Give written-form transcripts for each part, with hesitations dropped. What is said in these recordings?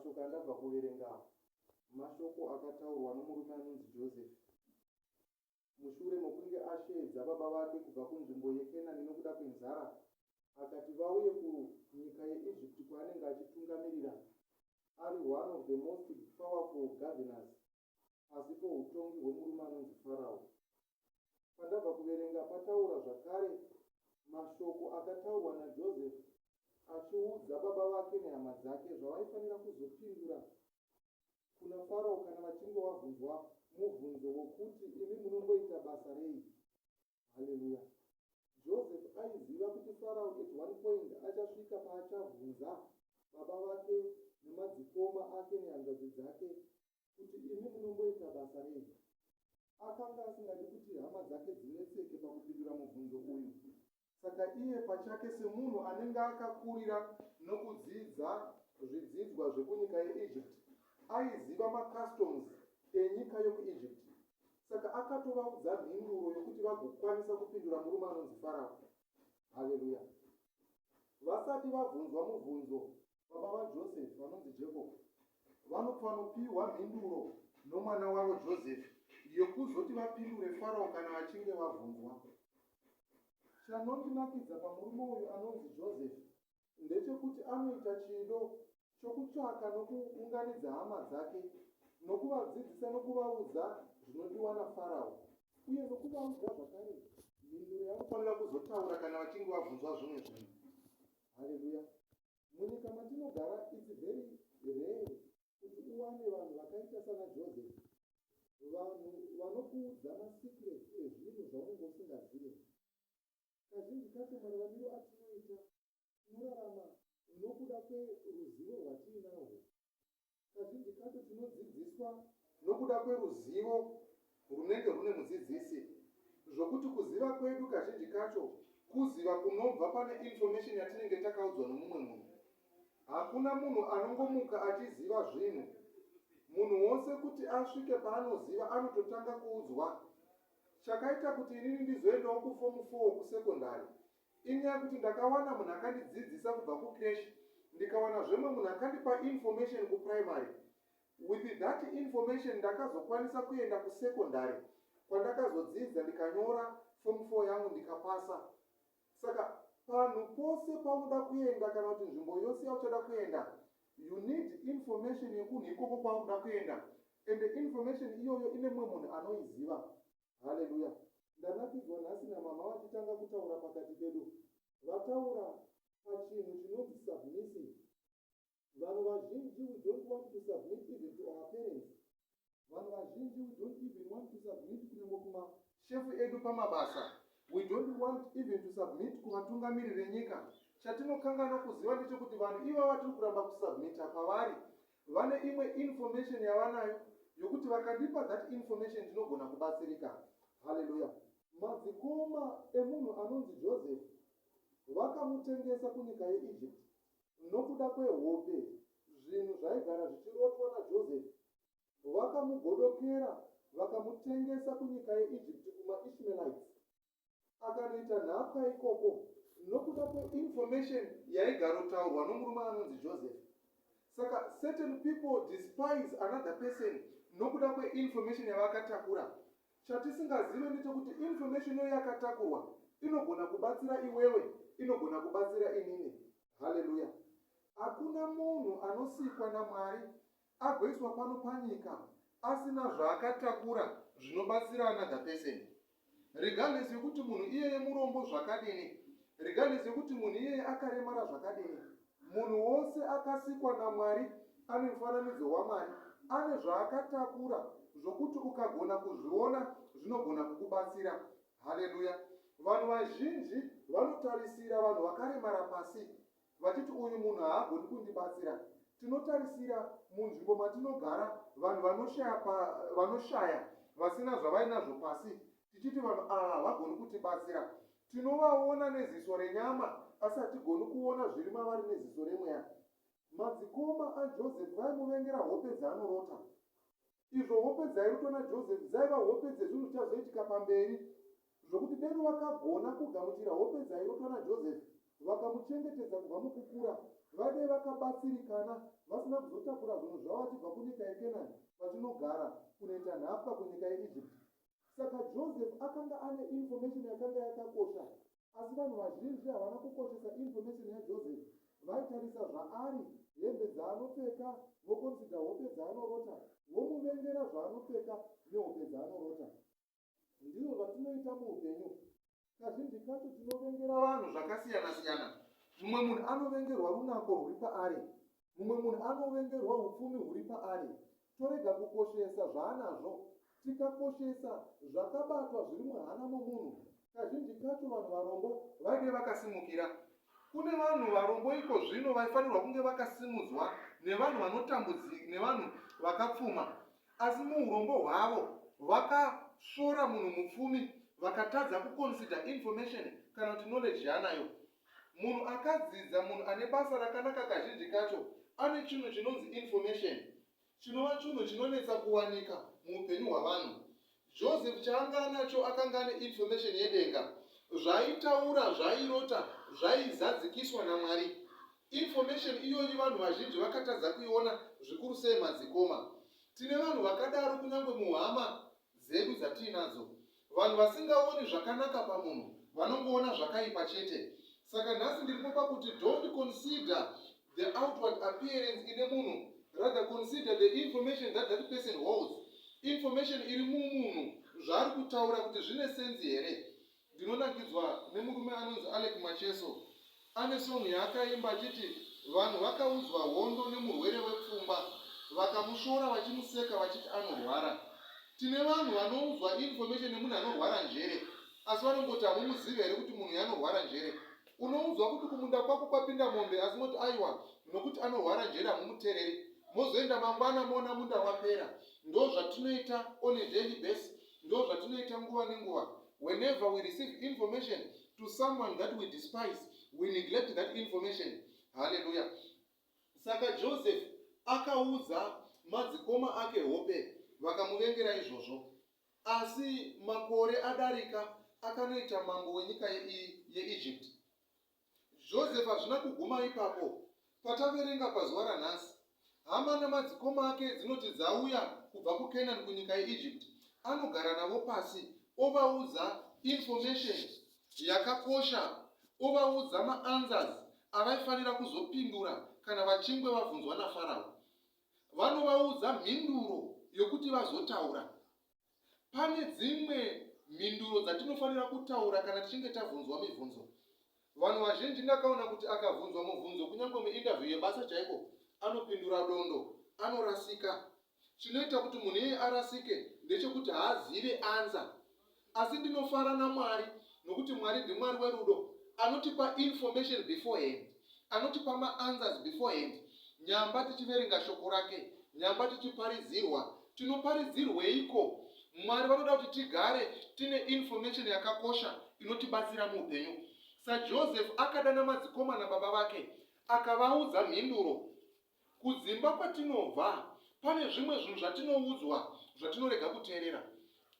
mashoko andabva kuverenga mashoko akataurwa nomurume anonzi Joseph mushure mokunge asheedza baba vake kubva kunzvimbo yekenani nokuda kwenzara, akati vauye kunyika yeIjipti kwaanenge achitungamirira ari one of the most powerful governors pasi poutongi hwemurume anonzi Farao. Pandabva kuverenga pataura zvakare mashoko akataurwa naJoseph achiudza baba vake nehama dzake zvavaifanira kuzopindura kuna Farao kana vachinge vabvunzwa mubvunzo wokuti imi munongoita basa rei. Haleluya. Joseph aiziva kuti Farao at one point achasvika paachabvunza baba vake nemadzikoma ake nehanzvadzi dzake kuti imi munongoita basa rei. Akanga asingadi kuti hama dzake dzinetseke pakupindura mubvunzo uyu. Saka iye pachake semunhu anenge akakurira nokudzidza zvidzidzwa zvekunyika yeIjipti aiziva macustoms enyika yokuIjipti. Saka akatovaudza mhinduro yokuti vagokwanisa kupindura murume anonzi Farao. Haleluya. Vasati vabvunzwa mubvunzo baba vaJoseph vanonzi Jacob vanopanopiwa mhinduro nomwana wavo Joseph yokuzoti vapindure Farao kana vachinge vabvunzwa. Chanondinakidza pamurume uyu anonzi Joseph ndechekuti anoita chido chokutsvaka nokuunganidza hama dzake nokuvadzidzisa nokuvaudza zvinodiwa naFarao uye nokuvaudza zvakare mhinduro yavanofanira kuzotaura kana vachinge vabvunzwa zvimwe zvinhu. Haleluya. Munyika matinogara it's very rare kuti uwane vanhu vakaita sana Joseph, vanhu vanokuudza masikireti ezvinhu zvaunenge usingazivi. Kazhinji kacho mararamiro atinoita tinorarama nokuda kweruzivo rwatiinarwo. Kazhinji kacho tinodzidziswa nokuda kweruzivo runenge rune mudzidzisi, zvokuti kuziva kwedu kazhinji kacho kuziva kunobva pane information yatinenge takaudzwa nomumwe munhu. Hakuna munhu anongomuka achiziva zvinhu. Munhu wose kuti asvike paanoziva anototanga kuudzwa. Chakaita kuti inini ndizoendawo kuform 4 kusekondari inyaya kuti ndakawana munhu akandidzidzisa kubva kucreche, ndikawana zvemwe munhu akandipa information kuprimary. With that information ndakazokwanisa kuenda kusekondari kwandakazodzidza ndikanyora form 4 yangu ndikapasa. Saka panhu pose paunoda kuenda kana kuti nzvimbo yose yauchada kuenda, you need information yekunhu ikoko kwaunoda kuenda, and information iyoyo ine mumwe munhu anoiziva. Haleluya. Ndanakidzwa nhasi namama vachitanga kutaura pakati pedu. Vataura pachinhu chinonzi submissive. Vanhu vazhinji we don't want to submit even to our parents. Vanhu vazhinji we don't even want to submit kunyange kumashefu edu pamabasa. We don't want even to submit kuvatungamiriri venyika. Chatinokangana kuziva ndechekuti vanhu ivo vatiri kuramba kusubmita pavari vane imwe information yavanayo yokuti vakandipa that information ndinogona kubatsirika. Haleluya. Madzikoma emunhu anonzi Joseph vakamutengesa kunyika yeIjipti nokuda kwehope zvinhu zvaigara zvichirotwa naJoseph. Vakamugodokera vakamutengesa kunyika yeIjipti kumaIshmaelites. Akanoita nhapwa ikoko nokuda kweinformation yaigarotaurwa nomurume anonzi Joseph. Saka certain people despise another person nokuda kweinformation yavakatakura. Chatisingazive ndechekuti information iyo yakatakurwa inogona kubatsira iwewe, inogona kubatsira inini. Haleluya. Hakuna munhu anosikwa naMwari agoiswa pano panyika asina zvaakatakura zvinobatsira another person. Regardless yokuti munhu iyeye murombo zvakadini, regardless yokuti munhu iyeye akaremara zvakadini, munhu wose akasikwa naMwari ane mufananidzo waMwari, ane zvaakatakura zvokuti ukagona kuzviona zvinogona kukubatsira. Haleluya. Vanhu vazhinji vanotarisira vanhu vakaremara pasi vachiti uyu munhu haagoni kundibatsira. Tinotarisira munzvimbo matinogara vanhu vanoshaya vasina zvavainazvo pasi, tichiti vanhu ava havagoni kutibatsira. Tinovaona neziso renyama asi hatigoni kuona zviri mavari neziso remweya. Madzikoma aJoseph vaimuvengera hope dzaanorota. Izvo hope dzairotwa naJoseph dzaiva hope dzezvinhu chazoitika pamberi, zvokuti deno vakagona kugamuchira hope dzairotwa naJoseph vakamuchengetedza kubva mukukura, vade vakabatsirikana vasina kuzotakura zvinhu zvavo vachibva kunyika yekenani vatinogara kunoita nhapwa kunyika yeIjipti. Saka Joseph akanga ane information yakanga yakakosha, asi vanhu vazhinji havana kukoshesa information yaJoseph. Vaitarisa zvaari, hembe dzaanopfeka, vokonsida hope dzaanorota, vomuvengera zvaanopfeka nehope dzaanorota. Ndizvo zvatinoita muupenyu. Kazhinji kacho tinovengera vanhu zvakasiyana-siyana. Mumwe munhu anovengerwa runako rwuri paari, mumwe munhu anovengerwa upfumi huri paari. Torega kukoshesa zvaanazvo, tikakoshesa zvakabatwa zviri muhana momunhu. Kazhinji kacho vanhu varombo vaide vakasimukira. Kune vanhu varombo iko zvino vaifanirwa kunge vakasimudzwa nevanhu vanotambudzika, nevanhu vakapfuma, asi muurombo hwavo vakashora munhu mupfumi, vakatadza kukonsida information kana kuti knowledge yaanayo. Munhu akadzidza, munhu ane basa rakanaka, kazhinji kacho ane chinhu chinonzi information, chinova chinhu chinonetsa kuwanika muupenyu hwavanhu. Joseph chaanga anacho akanga ane information yedenga, zvaitaura, zvairota, zvaizadzikiswa naMwari. Information iyoyi vanhu vazhinji vakatadza kuiona, zvikuru sei madzikoma. Tine vanhu vakadaro kunyange muhama dzedu dzatiinadzo, vanhu vasingaoni zvakanaka pamunhu, vanongoona zvakaipa chete. Saka nhasi ndiripo pakuti don't consider the outward appearance ine munhu, rather consider the information that that person holds. Information iri mumunhu, zvaari kutaura kuti zvine senzi here. Ndinonakidzwa nemurume anonzi Alec Macheso, ane song yaakaimba achiti vanhu vakaudzwa hondo nemurwere wepfumba, vakamushora vachimuseka vachiti anorwara. Tine vanhu vanoudzwa information nemunhu anorwara njere, asi vanongoti hamumuzivi here kuti munhu anorwara njere. Unoudzwa kuti kumunda kwako kwapinda mombe, asi moti aiwa nokuti anorwara njere hamumuteereri. Mozoenda mangwana moona munda wapera. Ndo zvatinoita on a daily basis, ndo zvatinoita nguva nenguva. Whenever we receive information to someone that we despise, we neglect that information. Hallelujah. Saka Joseph akaudza madzikoma ake hope, vakamuvengera izvozvo. Asi makore adarika, akanoita mambo wenyika yeEgypt. Joseph hazvina kuguma ipapo. Pataverenga pazuva ranhasi, hama namadzikoma ake dzinoti dzauya kubva kuKenani kunyika yeEgypt, anogara navo pasi, ovaudza information yakakosha, ovaudza maanswers avaifanira kuzopindura kana vachingwe vabvunzwa naFarao. Vanovaudza mhinduro yokuti vazotaura. Pane dzimwe mhinduro dzatinofanira kutaura kana tichinge tabvunzwa mibvunzo. Vanhu vazhinji ndakaona kuti akabvunzwa mubvunzo kunyange muinterview yebasa chaiko, anopindura dondo, anorasika. Chinoita kuti munhu iyeye arasike ndechekuti haazive ansa. Asi ndinofara naMwari, nokuti Mwari ndiMwari werudo, anotipa information beforehand, anotipa maanswers beforehand. Nyamba tichiverenga shoko rake, nyamba tichiparidzirwa, tinoparidzirweiko? Mwari vanoda kuti tigare tine information yakakosha inotibatsira muupenyu. SaJoseph akadana madzikoma nababa vake, akavaudza mhinduro. Kudzimba kwatinobva, pane zvimwe zvinhu zvatinoudzwa zvatinorega kuteerera.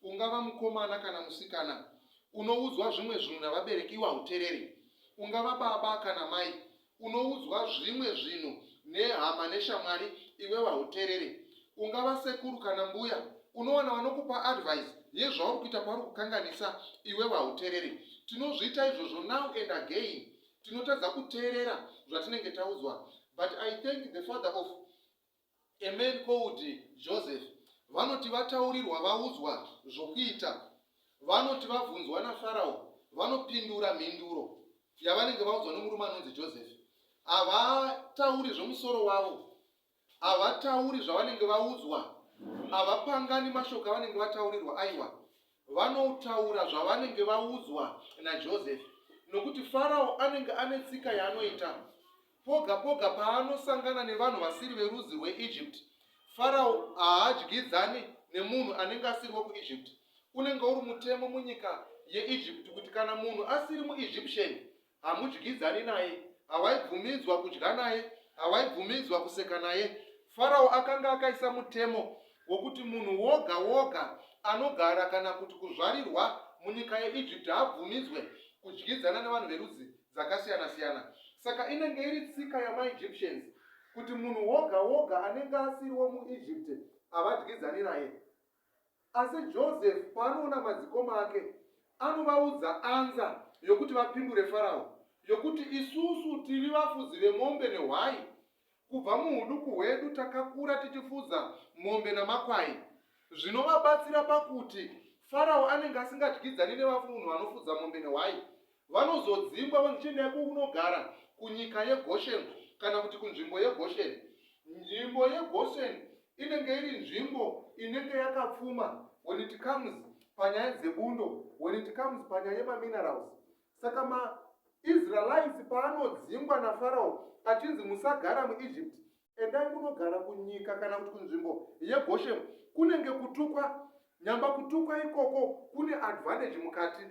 Ungava mukomana kana musikana, unoudzwa zvimwe zvinhu navabereki hauteereri. Ungava baba kana mai, unoudzwa zvimwe zvinhu nehama neshamwari, iwe hauteereri. Ungava sekuru kana mbuya, unowana vanokupa advice yezvauri kuita pauri kukanganisa, iwe hauteereri. Tinozviita izvozvo now and again, tinotadza kuteerera zvatinenge taudzwa. But I thank the father of a man called Joseph. Vanoti vataurirwa, vaudzwa zvokuita, vanoti vabvunzwa naFarao, vanopindura mhinduro yavanenge vaudzwa nomurume anonzi Joseph. Havatauri zvomusoro wavo, havatauri zvavanenge vaudzwa, havapangani mashoko avanenge vataurirwa. Aiwa, vanotaura zvavanenge vaudzwa naJoseph, nokuti Farao anenge ane tsika yaanoita. Poga poga paanosangana nevanhu vasiri verudzi rweEgypt, Farao haadyidzani nemunhu anenge asiriwo kuEgypt. Unenge uri mutemo munyika yeEgypt kuti kana munhu asiri muEgyptian hamudyidzani naye, havaibvumidzwa kudya naye, havaibvumidzwa kuseka naye. Farao akanga akaisa mutemo wokuti munhu woga woga anogara kana kuti kuzvarirwa munyika yeEgypt haabvumidzwe kudyidzana nevanhu verudzi dzakasiyana-siyana. Saka inenge iri tsika yamaEgyptians kuti munhu woga woga anenge asiriwo muEgypt havadyidzani naye. Asi Joseph paanoona madzikoma ake anovaudza anza yokuti vapindure Farao, yokuti isusu tiri vafudzi vemombe nehwai. Kubva muhuduku hwedu takakura tichifudza mombe namakwai. Zvinovabatsira pakuti Farao anenge asingadyidzani nevanhu vanofudza mombe nehwai. Vanozodzingwa vachienda kunogara kunyika yeGoshen kana kuti kunzvimbo yeGoshen. Nzvimbo yeGoshen inenge iri nzvimbo inenge yakapfuma when it comes panyaya dzebundo, when it comes panyaya yemaminerals. Saka maIsraelites paanodzingwa naFarao achinzi musagara muEgypt, endai munogara kunyika kana kuti kunzvimbo yeGoshen, kunenge kutukwa. Nyamba kutukwa ikoko kune advantage mukati.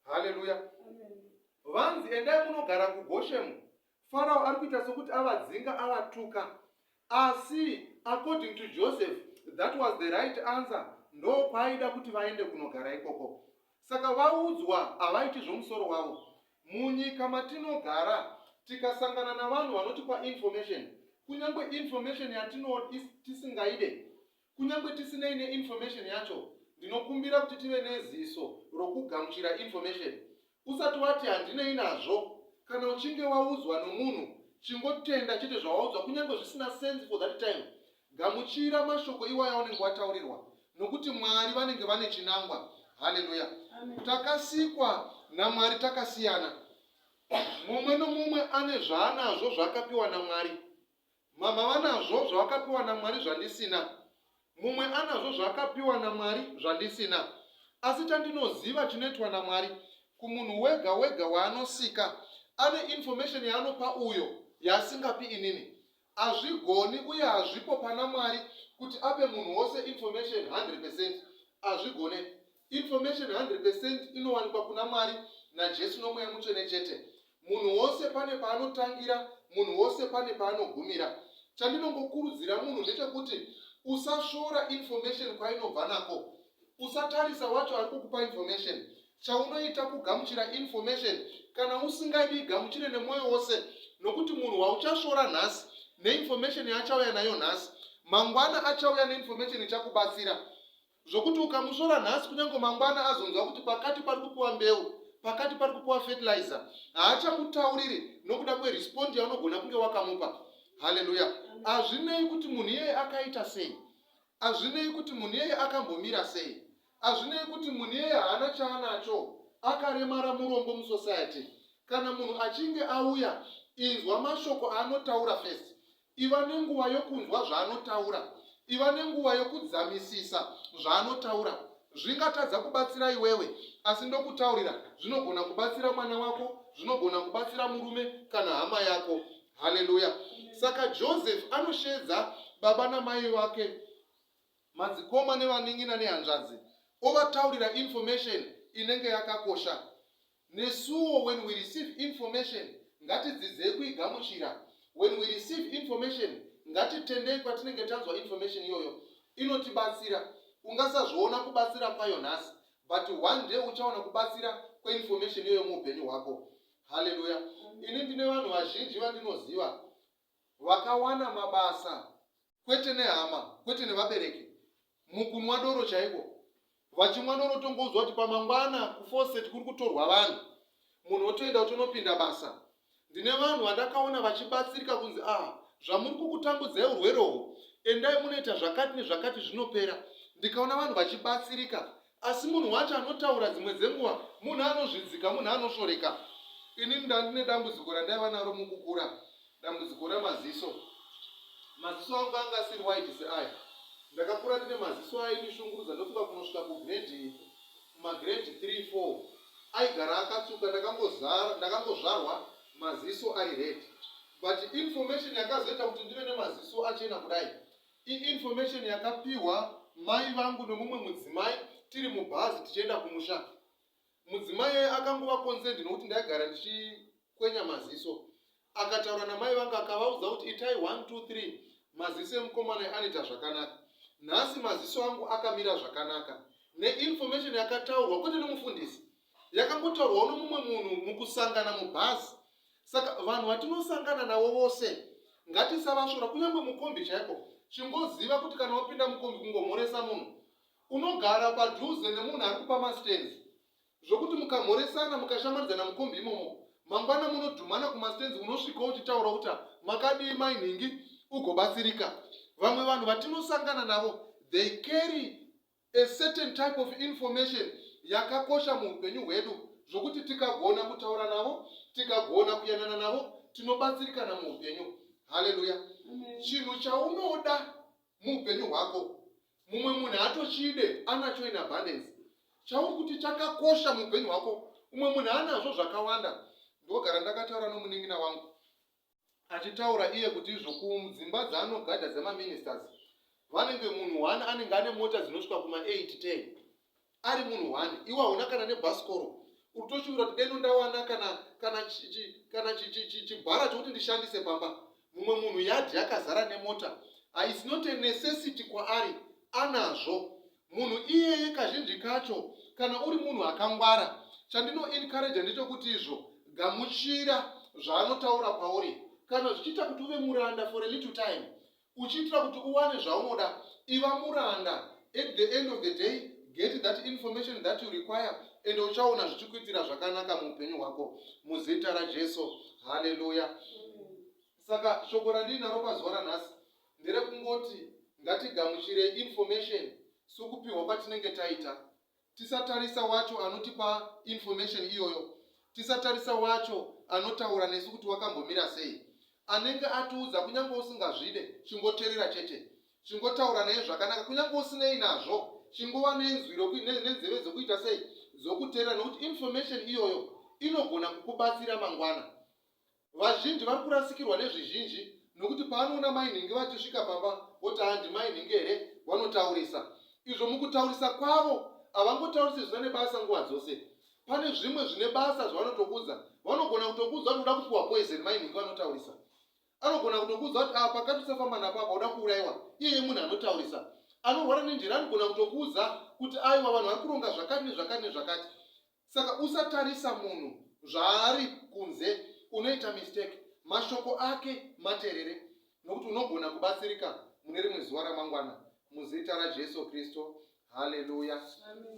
Haleluya. Vanzi endai munogara kuGoshen. Farao ari kuita sokuti avadzinga avatuka. Asi according to Joseph, that was the right answer. Ndo kwaida kuti vaende kunogara ikoko. Saka vaudzwa havaiti zvomusoro wavo. Munyika matinogara tikasangana navanhu vanotipa information, kunyangwe information tisingaide, kunyangwe tisinei neinformation yacho, ndinokumbira kuti tive neziso rokugamuchira information. Usati wati handinei nazvo, kana uchinge waudzwa nomunhu, chingotenda chete zvawaudzwa kunyangwe zvisina sense for that time. Gamuchira mashoko iwayo aunenge wataurirwa, nokuti Mwari vanenge vane chinangwa. Haleluya. Takasikwa naMwari takasiyana. Mumwe nomumwe ane zvaanazvo zvakapiwa naMwari. Mama vanazvo zvakapiwa naMwari zvandisina. Mumwe anazvo zvakapiwa naMwari zvandisina. Asi chandinoziva chinoitwa naMwari, kumunhu wega wega waanosika ane information yaanopa uyo yasingapi inini. Hazvigoni uye hazvipo pana Mwari kuti ape munhu wose information 100%. Hazvigone. Information 100% inowanikwa kuna Mwari naJesu nomweya mutsvene chete. Munhu wose pane paanotangira, munhu wose pane paanogumira. Chandinongokurudzira munhu ndechekuti usashora information kwainobva nako. Usatarisa wacho ari kukupa information. Chaunoita kugamuchira information kana usingaidi gamuchire nemwoyo wose, nokuti munhu wauchashora nhasi neinformation yaachauya nayo nhasi, mangwana achauya neinformation ichakubatsira. Zvokuti ukamushora nhasi kunyange mangwana azonzwa kuti pakati pari kupiwa mbeu, pakati pari kupiwa fertilizer, haachakutauriri nokuda kwerespondi yaunogona kunge wakamupa. Haleluya. Hazvinei kuti munhu iyeye akaita sei, hazvinei kuti munhu iyeye akambomira sei, hazvinei kuti munhu iyeye haana chaanacho, akaremara murombo musociety. Kana munhu achinge auya, inzwa mashoko aanotaura first. Iva nenguva yokunzwa zvaanotaura, iva nenguva yokudzamisisa zvaanotaura. Zvingatadza kubatsira iwewe, asi ndokutaurira zvinogona kubatsira mwana wako, zvinogona kubatsira murume kana hama yako. Haleluya. Saka Joseph anoshedza baba namai vake, madzikoma nevaning'ina nehanzvadzi, ovataurira information inenge yakakosha. Nesuwo when we receive information, ngatidzidzei kuigamuchira. When we receive information, ngatitendei kwatinenge tanzwa information iyoyo. Inotibatsira. Ungasazviona kubatsira kwayo nhasi, but one day uchaona kubatsira kweinformation iyoyo muupenyu hwako. Haleluya. Ini ndine vanhu vazhinji vandinoziva vakawana mabasa, kwete nehama, kwete nevabereki, mukunwa doro chaiko. Vachimwa doro tongouzwa kuti pamangwana kufoseti kuri kutorwa vanhu, munhu otoenda utonopinda basa. Ndine vanhu vandakaona vachibatsirika kunzi zvamuri kukutambudzai urwerohwo, endai munoita zvakati nezvakati zvinopera. Ndikaona vanhu vachibatsirika, asi munhu wacho anotaura dzimwe dzenguva munhu anozvidzika, munhu anoshoreka. Ini ndine dambudziko randaiva naro mukukura, dambudziko remaziso. Maziso angu anga asiri white seaya. Ndakakura ndine maziso ainishungurudza ndosvika kunosvika kumagrade 3, 4. Aigara akatsvuka, ndakangozvarwa maziso ari red. But information yakazoita kuti ndive nemaziso achena kudai, information yakapiwa mai vangu nomumwe mudzimai tiri mubhazi tichienda kumusha. Mudzimai akangova concerned nokuti ndaigara ndichikwenya maziso. Akataura namai vangu akavaudza kuti itai 1, 2, 3, maziso emukomana anoita zvakanaka. Nhasi maziso angu akamira zvakanaka. Neinformation yakataurwa kwete nomufundisi, yakangotaurwa nomumwe munhu mukusangana mubhazi. Saka vanhu vatinosangana navo vose ngatisavasvora, kunyange mukombi chaiko. Chingoziva kuti kana wapinda mukombi kungomhoresa munhu, unogara padhuze nemunhu ari kupa mastenzi, zvokuti mukamhoresana mukashamwaridzana mukombi imomo, mangwana munodhumana kumastenzi, unosvika uchitaura kuti makadii mainhingi ugobatsirika. Vamwe vanhu vatinosangana navo, they carry a certain type of information yakakosha muupenyu hwedu, zvokuti tikagona kutaura navo, tikagona kuyanana navo, tinobatsirikana muupenyu. Haleluya. Chinhu chaunoda muupenyu hwako, mumwe munhu atochide, anacho in abundance. Chauri kuti chakakosha muupenyu hwako, umwe munhu anazvo zvakawanda. Ndogara ndakataura nomunin'ina wangu, achitaura iye kuti izvo kudzimba dzaanogadha dzemaministers, vanenge munhu 1 anenge ane mota dzinosvika kuma 8-10, ari munhu 1. Iwe hauna kana nebhasikoro, utochiura kuti deno ndawana kana chibhara chokuti ndishandise pamba. Mumwe munhu yadhi yakazara nemota, is not a necessity kwaari, anazvo. Munhu iyeye kazhinji kacho, kana uri munhu akangwara, chandino encourage ndechekuti izvo gamuchira zvaanotaura pauri. Kana zvichiita kuti uve muranda for a little time, uchiitira kuti uwane zvaunoda, iva muranda. At the end of the day, get that information that you require, and uchaona zvichikuitira zvakanaka muupenyu hwako muzita raJesu. Haleluya. Saka shoko randinaro pazuva ranhasi nderekungoti ngatigamuchire information sokupiwa kwatinenge taita. Tisatarisa wacho anotipa information iyoyo, tisatarisa wacho anotaura nesu kuti wakambomira sei. Anenge atiudza kunyange usingazvide, chingoteerera chete, chingotaura naye zvakanaka, kunyange usinei nazvo, chingova nenzeve dzokuita sei, dzokuteerera, nokuti information iyoyo inogona kukubatsira mangwana. Vazhinji vari kurasikirwa nezvizhinji, nokuti paanoona mainhingi vachisvika pamba, voti handi mainhingi here, vanotaurisa. Izvo mukutaurisa kwavo, havangotaurisi zvina nebasa nguva dzose. Pane zvimwe zvine basa zvavanotokuudza. Vanogona kutokuudza kuti uda kupiwa poison, mainhingi vanotaurisa. Anogona kutokuudza kuti pakati usafamba napapa uda kuurayiwa, iyeye munhu anotaurisa. Anorwara nenjira anogona kutokuudza kuti aiwa vanhu vari kuronga zvakati nezvakati nezvakati. Saka usatarisa munhu zvaari kunze, unoita mistake. Mashoko ake materere, nokuti unogona kubatsirika mune rimwe zuva ramangwana muzita raJesu Kristu. Haleluya. Amen.